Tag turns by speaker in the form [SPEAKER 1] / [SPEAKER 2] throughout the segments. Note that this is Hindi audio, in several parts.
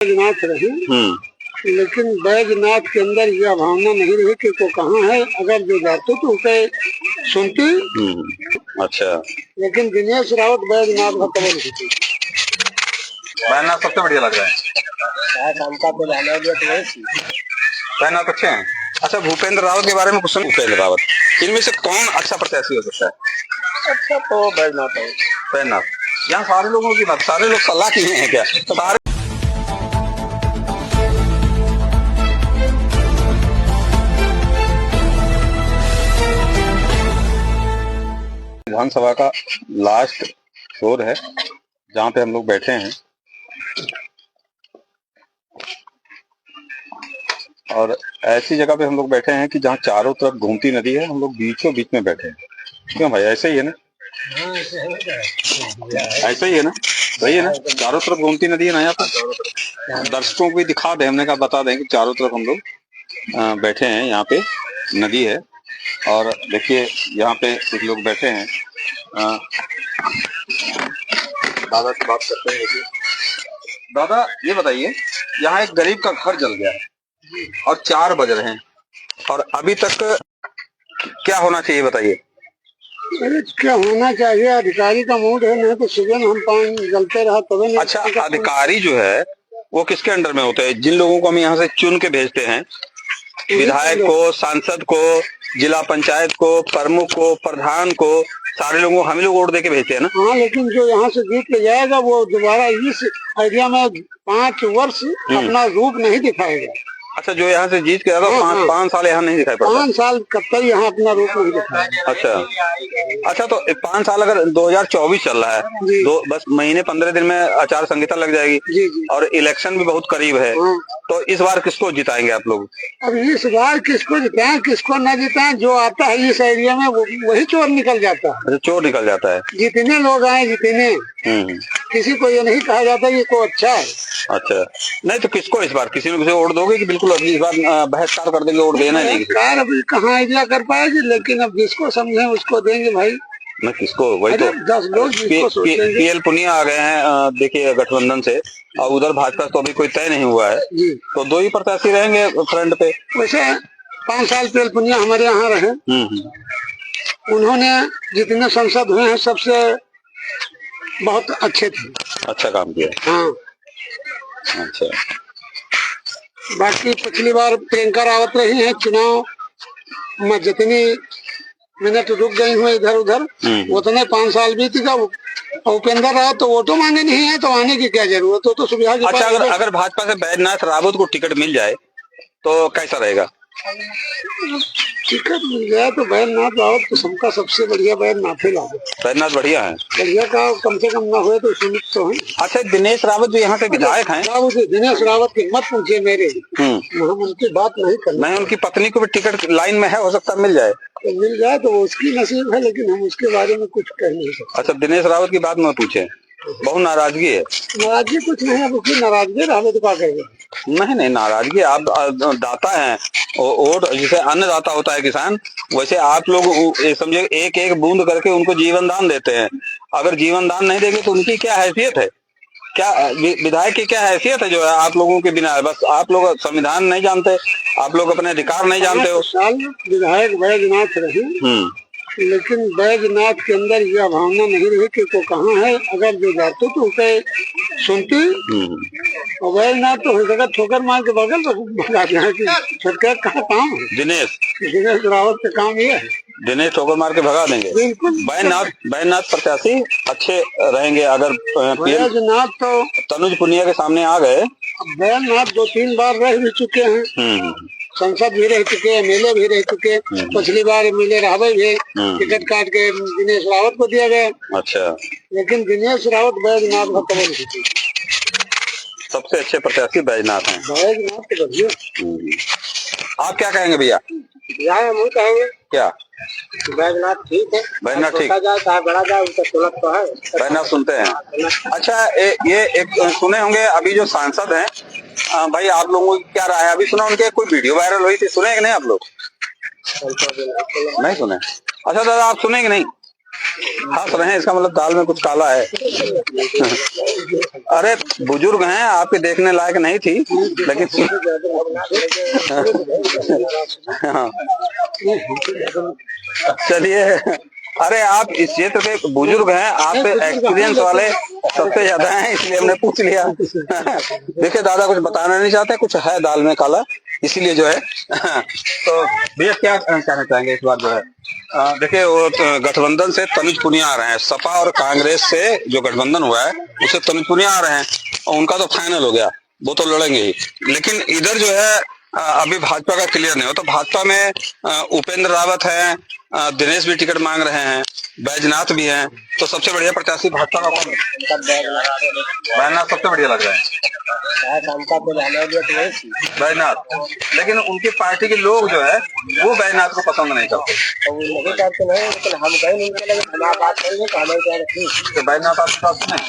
[SPEAKER 1] बैजनाथ रहे, लेकिन बैजनाथ के अंदर यह भावना नहीं रही कि वो कहाँ है। अगर जो जाते तो उसे सुनती।
[SPEAKER 2] अच्छा,
[SPEAKER 1] लेकिन दिनेश रावत बैजनाथ का कबर होती।
[SPEAKER 2] बैजनाथ सबसे बढ़िया लग रहा है। बैजनाथ अच्छे हैं। अच्छा, भूपेंद्र रावत के बारे में कुछ सुन। भूपेंद्र रावत, इनमें से कौन अच्छा प्रत्याशी हो सकता है?
[SPEAKER 1] अच्छा तो बैजनाथ है।
[SPEAKER 2] बैजनाथ। यहाँ सारे लोगों की बात, सारे लोग सलाह किए हैं क्या? सारे विधानसभा का लास्ट फ्लोर है जहाँ पे हम लोग बैठे हैं, और ऐसी जगह पे हम लोग बैठे हैं कि जहाँ चारों तरफ घूमती नदी है। हम लोग बीचों बीच में बैठे हैं। क्यों भाई, ऐसे ही है ना? ऐसे ही है ना? सही है ना? चारों तरफ घूमती नदी है ना। यहाँ पर दर्शकों को भी दिखा दें, हमने कहा बता दें कि चारों तरफ हम लोग बैठे हैं। यहाँ पे नदी है, और देखिए यहाँ पे कुछ लोग बैठे हैं। दादा से बात करते हैं। दादा, ये बताइए, यहाँ एक गरीब का घर जल गया है और 4 बज रहे हैं, और अभी तक क्या होना चाहिए बताइए?
[SPEAKER 1] अरे क्या होना चाहिए, अधिकारी का मूड है, नहीं तो सुबह में हम पानी जलते रहा तभी।
[SPEAKER 2] अच्छा, अधिकारी जो है वो किसके अंडर में होते हैं? जिन लोगों को हम यहाँ से चुन के भेजते हैं, विधायक को, सांसद को, जिला पंचायत को, प्रमुख को, प्रधान को, सारे लोगों को हम लोग वोट दे के भेजते हैं ना।
[SPEAKER 1] हाँ, लेकिन जो यहाँ से जीत के जाएगा वो दोबारा इस एरिया में 5 वर्ष अपना रूप नहीं दिखाएगा।
[SPEAKER 2] अच्छा, जो यहाँ से जीत के आएगा 5 साल यहाँ नहीं दिखाई पड़ता।
[SPEAKER 1] 5 साल कब तक यहाँ अपना रूप नहीं दिखाएगा।
[SPEAKER 2] अच्छा, तो 5 साल अगर 2024 चल रहा है, बस महीने 15 दिन में आचार संहिता लग जाएगी, और इलेक्शन भी बहुत करीब है। तो इस बार किसको जिताएंगे आप लोग?
[SPEAKER 1] अब इस बार किसको जिताएं किसको न जिताएं, जो आता है इस एरिया में वही चोर निकल जाता है।
[SPEAKER 2] अच्छा, चोर निकल जाता है।
[SPEAKER 1] जितने लोग आए जितने, किसी को ये नहीं कहा जाता ये को अच्छा है।
[SPEAKER 2] अच्छा, नहीं तो किसको इस बार, किसी ने वोट दोगे कि बिल्कुल इस बार बहिष्कार कर देंगे, वोट देना नहीं?
[SPEAKER 1] बहिष्कार अभी कहाँ एरिया कर पाएगी, लेकिन अब जिसको समझे उसको देंगे भाई।
[SPEAKER 2] मैं किसको, वही तो
[SPEAKER 1] 10 लोग
[SPEAKER 2] पीएल पुनिया आ गए हैं, देखिए गठबंधन से, और उधर भाजपा तो अभी कोई तय नहीं हुआ है, तो 2 ही प्रत्याशी रहेंगे फ्रंट पे।
[SPEAKER 1] वैसे 5 साल पीएल पुनिया हमारे यहाँ रहे, उन्होंने जितने सांसद हुए हैं सबसे बहुत अच्छे थे,
[SPEAKER 2] अच्छा काम किया।
[SPEAKER 1] हाँ।
[SPEAKER 2] अच्छा,
[SPEAKER 1] बाकी पिछली बार प्रियंका रावत रही है, चुनाव में जितनी मिनट रुक गई हुई इधर उधर, उतने 5 साल बीत गया। उपेंद्र रावत तो वोटो मांगे नहीं है, तो आने की क्या जरूरत हो, तो सुविधा।
[SPEAKER 2] अच्छा, अगर भाजपा से बैजनाथ रावत को टिकट मिल जाए तो कैसा रहेगा?
[SPEAKER 1] टिकट मिल जाए तो बैजनाथ रावत तो सबका सबसे बढ़िया बैजनाथ ही लागे।
[SPEAKER 2] बैजनाथ बढ़िया है,
[SPEAKER 1] बढ़िया का कम से कम ना हुए तो सुनित तो है।
[SPEAKER 2] अच्छा, दिनेश रावत जो यहाँ के विधायक हैं,
[SPEAKER 1] दिनेश रावत की मत पूछिए मेरे, हम उनकी बात नहीं करना।
[SPEAKER 2] नहीं, उनकी पत्नी को भी टिकट लाइन में है, हो सकता है मिल जाए।
[SPEAKER 1] तो मिल जाए तो वो उसकी नसीब है, लेकिन हम उसके बारे में कुछ कह नहीं सकते।
[SPEAKER 2] अच्छा, दिनेश रावत की बात में पूछे, बहुत नाराजगी है।
[SPEAKER 1] नाराजगी कुछ नहीं है, उसकी नाराजगी रावत का कहेगा।
[SPEAKER 2] नहीं, नाराजगी, आप दाता हैं, वोट जैसे अन्नदाता होता है किसान, वैसे आप लोग समझे एक एक बूंद करके उनको जीवन दान देते हैं। अगर जीवन दान नहीं देंगे तो उनकी क्या हैसियत है? क्या विधायक की क्या हैसियत है जो है आप लोगों के बिना? बस आप लोग संविधान नहीं जानते, आप लोग अपने अधिकार नहीं जानते हो।
[SPEAKER 1] विधायक बैजनाथ रहे, लेकिन बैजनाथ के अंदर यह भावना नहीं रही कि वो कहाँ है। अगर जो जाते तो उसे सुनती, और बैजनाथ तो हो सका ठोकर मार के बगल भगा देना कि सरकार का काम है। दिनेश रावत का काम ये है,
[SPEAKER 2] दिनेश ठोकर मार के भगा देंगे।
[SPEAKER 1] बिल्कुल।
[SPEAKER 2] बैजनाथ प्रत्याशी अच्छे रहेंगे अगर
[SPEAKER 1] बैजनाथ तो
[SPEAKER 2] तनुज पुनिया के सामने आ गए।
[SPEAKER 1] बैजनाथ 2-3 बार रह भी चुके हैं, संसद भी रह चुके, एमएलए भी रह चुके। पिछली बार एमएलए रावत भी टिकट काट के दिनेश रावत को दिया गया।
[SPEAKER 2] अच्छा,
[SPEAKER 1] लेकिन दिनेश रावत बैजनाथ का कबर होती।
[SPEAKER 2] सबसे अच्छे प्रत्याशी बैजनाथ हैं।
[SPEAKER 1] बैजनाथ तो बढ़िया।
[SPEAKER 2] आप क्या कहेंगे भैया?
[SPEAKER 1] हम कहेंगे
[SPEAKER 2] क्या
[SPEAKER 1] बैजनाथ ठीक है,
[SPEAKER 2] बैजनाथ ठीक
[SPEAKER 1] जाए चाहे बड़ा जाए, उनका सुलभ तो है।
[SPEAKER 2] बैजनाथ सुनते हैं। अच्छा, ये एक सुने होंगे अभी जो सांसद हैं, भाई आप लोगों की क्या राय है? अभी सुना उनके कोई वीडियो वायरल हुई थी, सुने कि नहीं आप लोग? नहीं सुने? अच्छा दादा, आप सुने कि नहीं? हंस रहे हैं, इसका मतलब दाल में कुछ काला है। अरे बुजुर्ग हैं, आपके देखने लायक नहीं थी, लेकिन हाँ। चलिए, अरे आप इस क्षेत्र के बुजुर्ग हैं, आप एक्सपीरियंस वाले सबसे ज्यादा हैं, इसलिए हमने पूछ लिया। देखिए दादा कुछ बताना नहीं चाहते, कुछ है दाल में काला, इसीलिए जो है। तो भैया क्या कहना चाहेंगे इस बार जो है? देखिए वो गठबंधन से तनुज पुनिया आ रहे हैं, सपा और कांग्रेस से जो गठबंधन हुआ है उससे तनुज पुनिया आ रहे हैं और उनका तो फाइनल हो गया, वो तो लड़ेंगे ही। लेकिन इधर जो है अभी भाजपा का क्लियर नहीं हो, तो भाजपा में उपेंद्र रावत है, दिनेश भी टिकट मांग रहे हैं, बैजनाथ भी हैं, तो सबसे बढ़िया प्रत्याशी भाजपा का कौन? बैजनाथ सबसे बढ़िया लग रहा है, बैजनाथ। लेकिन उनकी पार्टी के लोग जो है वो बैजनाथ को पसंद नहीं करते। तो बैजनाथ आपके पास नहीं?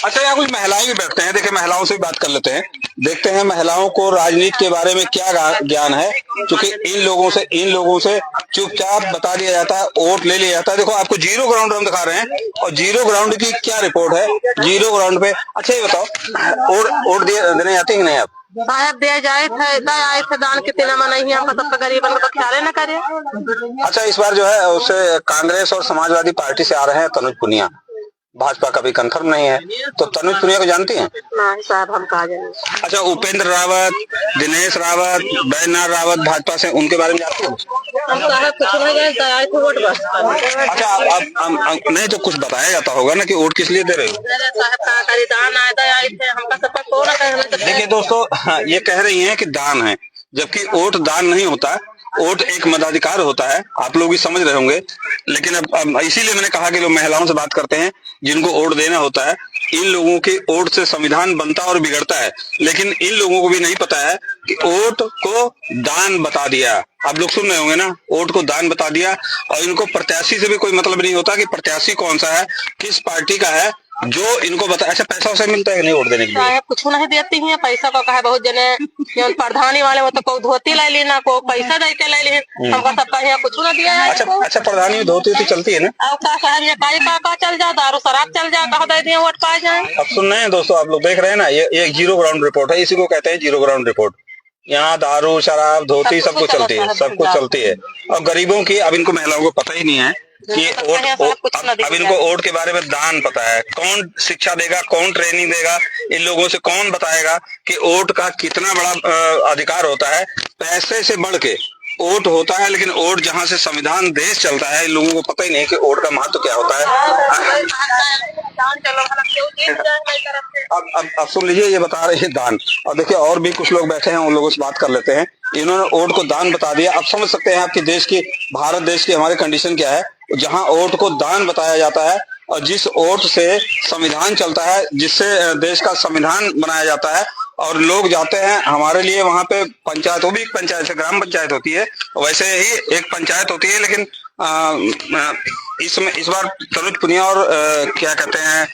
[SPEAKER 2] अच्छा, यहाँ कुछ महिलाएं भी बैठते हैं, देखिए महिलाओं से भी बात कर लेते हैं, देखते हैं महिलाओं को राजनीति के बारे में क्या ज्ञान है, क्योंकि इन लोगों से चुपचाप बता दिया जाता है, वोट ले लिया जाता है। देखो आपको जीरो ग्राउंड हम दिखा रहे हैं और जीरो ग्राउंड की क्या रिपोर्ट है जीरो ग्राउंड पे। अच्छा ये बताओ, वोट देने जाते हैं कि नहीं आप?
[SPEAKER 3] साहब दे जाए थे दान के तिना में नहीं, हम सब गरीबन को ख्याल न करे।
[SPEAKER 2] अच्छा इस बार जो है उसे कांग्रेस और समाजवादी पार्टी से आ रहे हैं तनुज पुनिया, भाजपा का भी कंफर्म नहीं है, तो तनुज पुनिया को जानती हैं?
[SPEAKER 3] नहीं साहब हम कहा जाए।
[SPEAKER 2] अच्छा उपेंद्र रावत, दिनेश रावत, बैजनाथ रावत भाजपा से, उनके बारे में जानते हैं?
[SPEAKER 3] हम साहब कुछ नहीं जानते, वोट बस।
[SPEAKER 2] अच्छा आप नहीं तो कुछ बताया जाता होगा ना कि वोट किस लिए दे रहे हो?
[SPEAKER 3] दान आए थे हमका सब को न।
[SPEAKER 2] देखिए दोस्तों, ये कह रही हैं कि दान है, जबकि वोट दान नहीं होता, वोट एक मताधिकार होता है, आप लोग भी समझ रहे होंगे। लेकिन अब इसीलिए मैंने कहा कि लोग महिलाओं से बात करते हैं जिनको वोट देना होता है। इन लोगों के वोट से संविधान बनता और बिगड़ता है, लेकिन इन लोगों को भी नहीं पता है कि वोट को दान बता दिया। आप लोग सुन रहे होंगे ना, वोट को दान बता दिया, और इनको प्रत्याशी से भी कोई मतलब नहीं होता कि प्रत्याशी कौन सा है, किस पार्टी का है, जो इनको बता। अच्छा पैसा वैसा मिलता है नहीं वोट देने के लिए?
[SPEAKER 3] कुछ नहीं देती है, पैसा को कहा बहुत जने प्रधानी वाले वो तो को धोती ले ली ना, को पैसा दे के ले ली, हमका सबका यहाँ कुछ न दिया है।
[SPEAKER 2] अच्छा प्रधानी में धोती तो चलती है ना?
[SPEAKER 3] अब का साहब ये का चल जा, दारू शराब चल जा, कहा दे दिए वोट पा जाए।
[SPEAKER 2] अब सुन रहे हैं दोस्तों, आप लोग देख रहे हैं ना, ये जीरो ग्राउंड रिपोर्ट है, इसी को कहते हैं जीरो ग्राउंड रिपोर्ट। यहाँ दारू शराब धोती सब कुछ चलती है, सब कुछ चलती है। और गरीबों की, अब इनको महिलाओं को पता ही नहीं है कि अब इनको वोट के बारे में दान पता है, कौन शिक्षा देगा, कौन ट्रेनिंग देगा, इन लोगों से कौन बताएगा कि वोट का कितना बड़ा अधिकार होता है। पैसे से बढ़ के वोट होता है, लेकिन वोट जहाँ से संविधान देश चलता है, इन लोगों को पता ही नहीं कि वोट का महत्व क्या होता है। अब सुन लीजिए, ये बता रहे हैं दान, और देखिए और भी कुछ लोग बैठे हैं, उन लोगों से बात कर लेते हैं। इन्होंने वोट को दान बता दिया। अब समझ सकते हैं आपकी देश की, भारत देश की हमारी कंडीशन क्या है, जहाँ वोट को दान बताया जाता है और जिस वोट से संविधान चलता है, जिससे देश का संविधान बनाया जाता है, और लोग जाते हैं हमारे लिए वहां पे पंचायत, वो भी एक पंचायत है, ग्राम पंचायत होती है, वैसे ही एक पंचायत होती है। लेकिन इस बार तनुज पुनिया और क्या कहते हैं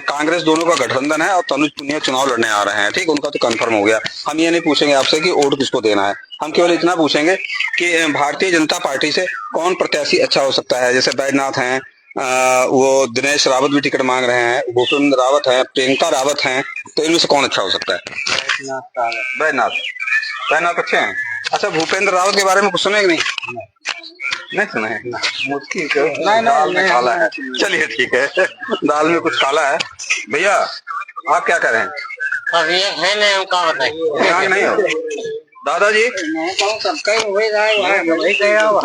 [SPEAKER 2] कांग्रेस दोनों का गठबंधन है और तनुज पुनिया चुनाव लड़ने आ रहे हैं। ठीक, उनका तो कंफर्म हो गया। हम ये नहीं पूछेंगे आपसे कि वोट किसको देना है, हम केवल इतना पूछेंगे कि भारतीय जनता पार्टी से कौन प्रत्याशी अच्छा हो सकता है। जैसे बैजनाथ हैं, वो दिनेश रावत भी टिकट मांग रहे हैं, भूपेंद्र रावत हैं, प्रियंका रावत हैं, तो इनमें से कौन अच्छा हो सकता है? बैजनाथ अच्छे हैं। अच्छा भूपेंद्र रावत के बारे में कुछ सुने कि नहीं? नहीं सुना है, दाल में काला है। चलिए ठीक है, दाल में कुछ काला है। भैया आप क्या कर रहे हैं?
[SPEAKER 3] नहीं
[SPEAKER 2] हो दादाजी?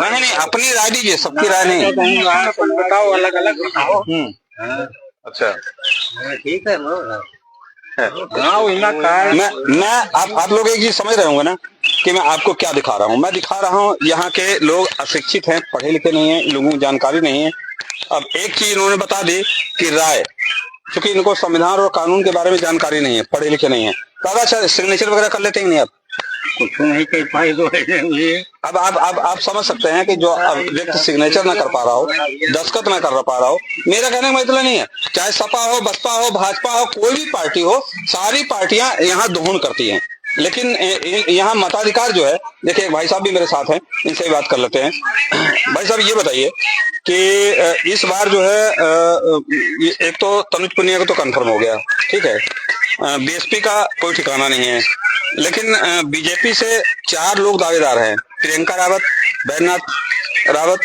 [SPEAKER 2] नहीं, अपनी राय दीजिए, सबकी राय नहीं।
[SPEAKER 1] बताओ, अलग अलग बताओ।
[SPEAKER 2] अच्छा
[SPEAKER 1] ठीक है।
[SPEAKER 2] मैं आप लोग एक चीज समझ रहे होंगे ना कि मैं आपको क्या दिखा रहा हूँ। मैं दिखा रहा हूँ यहाँ के लोग अशिक्षित हैं, पढ़े लिखे नहीं है, लोगों को जानकारी नहीं है। अब एक चीज इन्होंने बता दी कि राय, क्योंकि इनको संविधान और कानून के बारे में जानकारी नहीं है, पढ़े लिखे नहीं है। दादा अच्छा सिग्नेचर वगैरह कर लेते हैं नहीं आप?
[SPEAKER 1] कुछ नहीं कर पाए तो
[SPEAKER 2] अब आप समझ सकते हैं कि जो व्यक्ति सिग्नेचर ना कर पा रहा हो, दस्तखत ना कर पा रहा हो, मेरा कहने का मतलब नहीं है, चाहे सपा हो, बसपा हो, भाजपा हो, कोई भी पार्टी हो, सारी पार्टियां यहाँ दोहन करती हैं। लेकिन यहाँ मताधिकार जो है, देखिए भाई साहब भी मेरे साथ हैं, इनसे भी बात कर लेते हैं। भाई साहब ये बताइए कि इस बार जो है एक तो तनुज पुनिया को तो कंफर्म हो गया, ठीक है, बीएसपी का कोई ठिकाना नहीं है, लेकिन बीजेपी से 4 लोग दावेदार हैं, प्रियंका रावत, बैजनाथ रावत,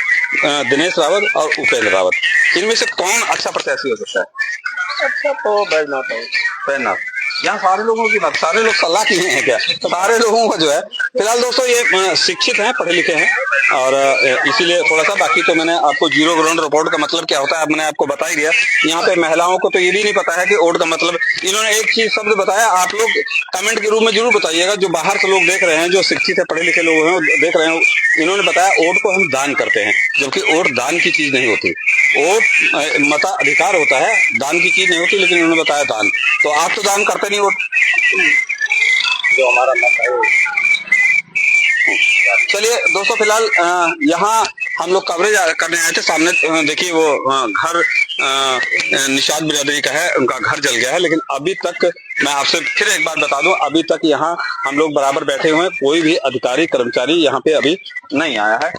[SPEAKER 2] दिनेश रावत और उपेंद्र रावत। इनमें से कौन अच्छा प्रत्याशी हो सकता है?
[SPEAKER 1] अच्छा तो बैजनाथ है।
[SPEAKER 2] बैजनाथ। यहाँ सारे लोगों की बात, सारे लोग सलाह किए हैं क्या? सारे लोगों को जो है, फिलहाल दोस्तों ये शिक्षित हैं, पढ़े लिखे हैं, और इसीलिए थोड़ा सा, बाकी तो मैंने आपको जीरो ग्राउंड रिपोर्ट का मतलब क्या होता है मैंने आपको बता ही दिया। यहाँ पे महिलाओं को तो ये भी नहीं पता है कि वोट का मतलब। इन्होंने एक चीज शब्द बताया, आप लोग कमेंट के रूप में जरूर बताइएगा, जो बाहर से लोग देख रहे हैं, जो शिक्षित है, पढ़े लिखे लोग हैं, देख रहे हैं, इन्होंने बताया वोट को हम दान करते हैं, जबकि वोट दान की चीज नहीं होती। वोट मताधिकार होता है, दान की चीज नहीं होती, लेकिन उन्होंने बताया दान। तो आप तो दान करते नहीं वोट,
[SPEAKER 4] जो हमारा मत है।
[SPEAKER 2] चलिए दोस्तों, फिलहाल यहाँ हम लोग कवरेज करने आए थे। सामने देखिए वो घर निषाद बिरादरी का है, उनका घर जल गया है, लेकिन अभी तक मैं आपसे फिर एक बात बता दूं, अभी तक यहाँ हम लोग बराबर बैठे हुए हैं, कोई भी अधिकारी कर्मचारी यहाँ पे अभी नहीं आया है।